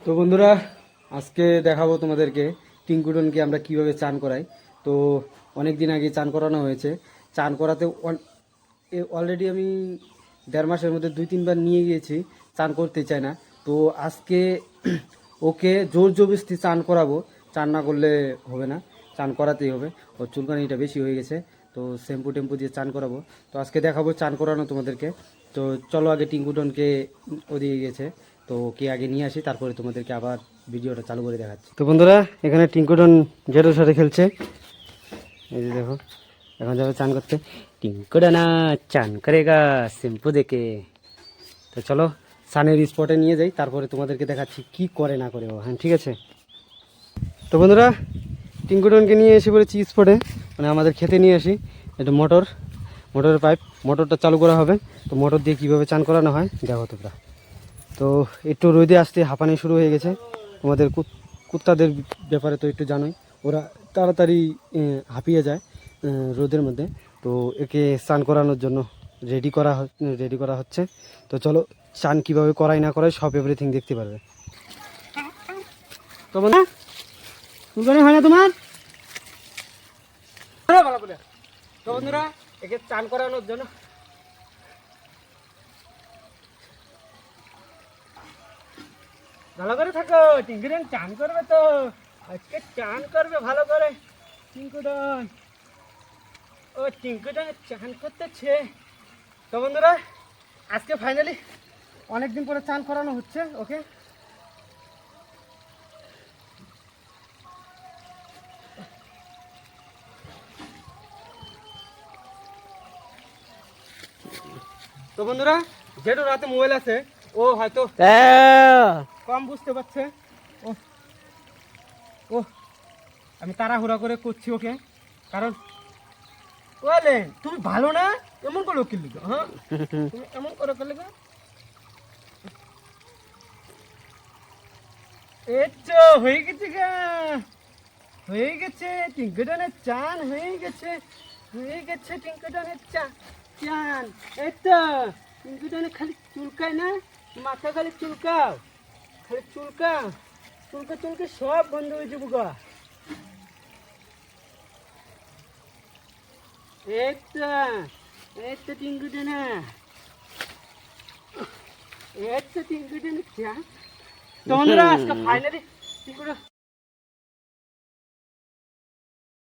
তো বন্ধুরা, আজকে দেখাবো তোমাদেরকে টিঙ্কুটনকে আমরা কিভাবে চান করাই। তো অনেক দিন আগে চান করানো হয়েছে। চান করাতে অলরেডি আমি 1.5 মাসের মধ্যে 2-3 বার নিয়ে গিয়েছি, চান করতে চায় না। তো আজকে ওকে জোর জবরদস্তি চান করাবো। চান না করলে হবে না, চান করাতেই হবে। ওর চুলকানিটা বেশি হয়ে গেছে, তো শ্যাম্পু টেম্পু দিয়ে চান করাবো। তো আজকে দেখাবো চান করানো তোমাদেরকে। তো চলো আগে টিঙ্কুটনকে ওদিকে গেছে, তো ওকে আগে নিয়ে আসি, তারপরে তোমাদেরকে আবার ভিডিওটা চালু করে দেখাচ্ছি। তো বন্ধুরা, এখানে টিঙ্কুটন জেঠোর সাথে খেলছে। এই যে দেখো, এখন যাবে চান করতে। টিঙ্কুডানা চান করেগা শ্যাম্পু দেখে। তো চলো সানের স্পটে নিয়ে যাই, তারপরে তোমাদেরকে দেখাচ্ছি কি করে না করে ও। হ্যাঁ ঠিক আছে। তো বন্ধুরা, টিঙ্কুটনকে নিয়ে এসে পড়েছি স্পটে, মানে আমাদের খেতে নিয়ে আসি। এটা মোটরের পাইপ, মোটরটা চালু করা হবে। তো মোটর দিয়ে কীভাবে চান করানো হয় দেখো তোমরা। তো একটু রোদে আসতে হাঁপানি শুরু হয়ে গেছে। তোমাদের কুত্তাদের ব্যাপারে তো একটু জানোই, ওরা তাড়াতাড়ি হাঁপিয়ে যায় রোদের মধ্যে। তো একে স্নান করানোর জন্য রেডি করা হচ্ছে। তো চলো স্নান কীভাবে করাই না করাই সব এভরিথিং দেখতে পারবে। তো বন্ধুরা, চুলকানি হয় না তোমার? ভালো করে। তো বন্ধুরা, একে চান করানোর জন্য ভালো করে থাকো। টিঙ্কুডন চান করবে, তো আজকে চান করবে ভালো করে টিঙ্কুডন। ও টিঙ্কুডন চান করতেছে। তো বন্ধুরা, আজকে ফাইনালি অনেকদিন পরে চান করানো হচ্ছে ওকে। তো বন্ধুরা, যেটু রাতে মোবাইল আছে, ও হয়তো কম বুঝতে পারছে। ও ও আমি তাড়াহুড়া করে করছি ওকে, কারণ বলে তুমি ভালো না এমন করে ওকে লিখো। হ্যাঁ, তুমি এমন করে ওকে লিখো। এই তো হয়ে গেছে গা, হয়ে গেছে টিঙ্কুডনের চান, হয়ে গেছে টিঙ্কুডনের চান। এই তো টিঙ্কুডনে খালি চুলকায় না, মাথা খালি চুলকাও, খালি চুলকে সব বন্ধ হয়ে যাবো গা। এই তো টিঙ্কুডনা, এই তো টিঙ্কুডনের চান। তো বন্ধুরা, আজকে ফাইনালি টিঙ্কুডন